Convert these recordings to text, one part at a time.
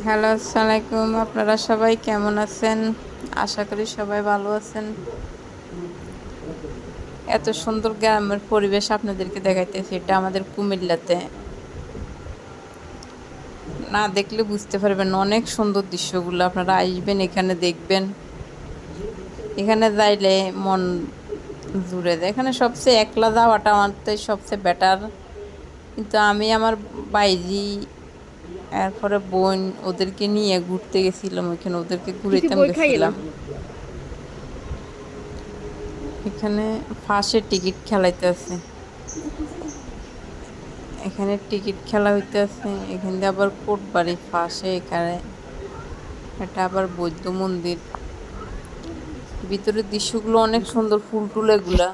Hello, আসসালামু আলাইকুম। আপনারা সবাই কেমন আছেন? আশা করি সবাই ভালো আছেন। এত সুন্দর গ্রামের পরিবেশ আপনাদেরকে দেখাইতেছি। এটা আমাদের কুমিল্লাতে। না দেখলে বুঝতে পারবেন না, অনেক সুন্দর দৃশ্যগুলো। আপনারা আসবেন, এখানে দেখবেন। এখানে যাইলে মন জুড়ে যায়। এখানে সবচেয়ে একলা যাওয়াটা আমার তো সবচেয়ে বেটার। কিন্তু আমি আমার বাইজি, এরপরে বোন, ওদেরকে নিয়ে ঘুরতে গেছিলাম। ওইখানে ওদেরকে কিছু ঘুরাইতাম বই খাই এলাম। গেছিলাম। এখানে ফাঁসের টিকিট খেলাইতে আছে। এখানে টিকিট খেলা হইতে আছে। এখান দিয়ে আবার কোটবাড়ি ফাঁসে। এখানে এটা আবার বৌদ্ধ মন্দির। ভিতরের দৃশ্যগুলো অনেক সুন্দর, ফুল টুল এগুলা।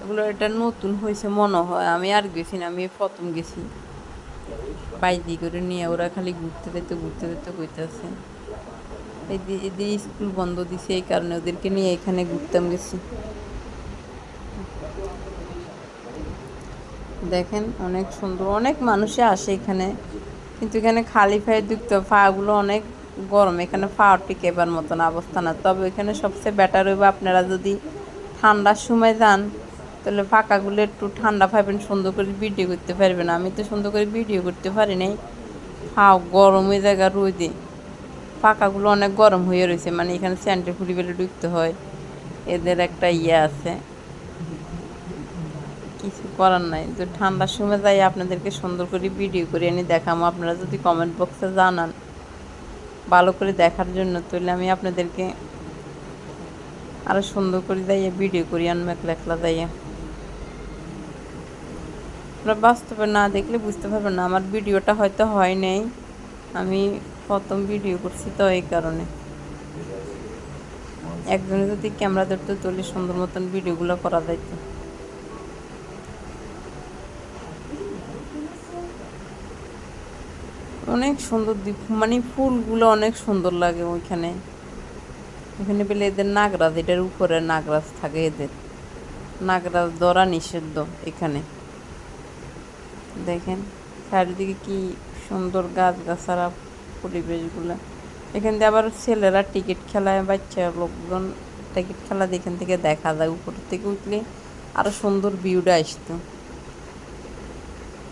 এগুলো এটা নতুন হয়েছে মনে হয়। আমি আর গেছি না, আমি প্রথম গেছি। বাইদি করে নিয়ে ওরা খালি ঘুরতে যেতে কইতেছে। এদের স্কুল বন্ধ দিছে, এই কারণে ওদেরকে নিয়ে এখানে ঘুরতাম গেছি। দেখেন অনেক সুন্দর, অনেক মানুষে আসে এখানে। কিন্তু এখানে খালি পায়ে ঢুকতে হবে, পাগুলো অনেক গরম। এখানে পা টিকেবার মতন অবস্থা না। তবে এখানে সবচেয়ে বেটার হইব আপনারা যদি ঠান্ডার সময় যান, তাহলে ফাঁকাগুলো একটু ঠান্ডা পাবেন, সুন্দর করে ভিডিও করতে পারবেন। আমি তো সুন্দর করে ভিডিও করতে পারি নাই, পা গরম হয়ে জায়গা রোদে। ফাঁকাগুলো অনেক গরম হয়ে রয়েছে, মানে এখানে স্যান্ডে ফুলি বেলে ঢুকতে হয়। এদের একটা ইয়ে আছে, কিছু করার নাই। তো ঠান্ডার সময় যাই আপনাদেরকে সুন্দর করে ভিডিও করে এনে দেখাবো। আপনারা যদি কমেন্ট বক্সে জানান ভালো করে দেখার জন্য, তাহলে আমি আপনাদেরকে আরও সুন্দর করে যাইয়ে ভিডিও করি আনবো একলা একলা যাইয়ে। আপনারা বাস্তবে না দেখলে বুঝতে পারবেন না। আমার ভিডিওটা হয়তো হয় নাই, আমি প্রথম ভিডিও করছি, তো এই কারণে। একজনে যদি ক্যামেরা ধরতে, তুলে সুন্দর মতন ভিডিওগুলো করা যাইত। অনেক সুন্দর দ্বীপ, মানে ফুলগুলো অনেক সুন্দর লাগে ওইখানে। এখানে পেলে এদের নাগরাজ, এটার উপরে নাগরাজ থাকে। এদের নাগরাজ ধরা নিষিদ্ধ এখানে। দেখেন চারিদিকে কি সুন্দর গাছগাছাড়া পরিবেশগুলো। এখান থেকে আবার ছেলেরা টিকিট খেলায়, বাচ্চা লোকজন টিকিট খেলা এখান থেকে দেখা যায়। উপর থেকে উঠলে আরও সুন্দর ভিউটা আসতো।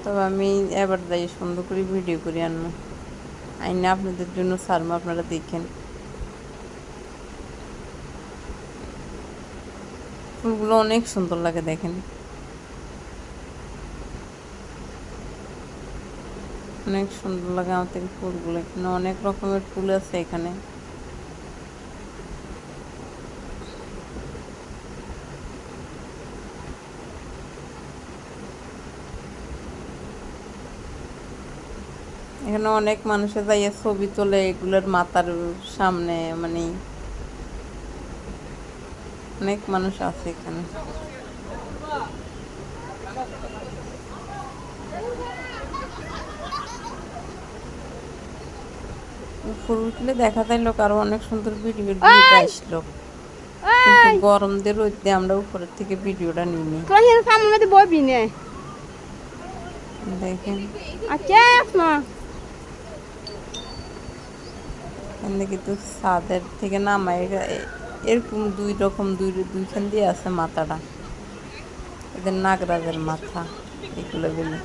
তবে আমি এবার যাই সুন্দর করে ভিডিও করে আনবো, আইনা আপনাদের জন্য ছাড়বো, আপনারা দেখেন। ফুলগুলো অনেক সুন্দর লাগে, দেখেন অনেক সুন্দর লাগে আমাদের ফুলগুলো। এখানে অনেক রকমের ফুল আছে এখানে। এখানে অনেক মানুষে যাইয়া ছবি তোলে এগুলোর মাথার সামনে, মানে অনেক মানুষ আছে এখানে। ফুল উঠলে দেখা যায় লোক আরো অনেক সুন্দর ভিডিওটা ওই আসলো। কিন্তু ওই গরম দিয়ে রোদ দিয়ে আমরা উপরের থেকে ভিডিওটা নিইনি। তোর হিল সামনে মধ্যে বইবি নে। দেখেন আচ্ছা আসমা এখানে কিন্তু ছাদের থেকে নামায় এরকম দুই রকম, দুইখান দিয়ে আছে মাথাটা। এদের নাগরাজের মাথা এগুলো বলে।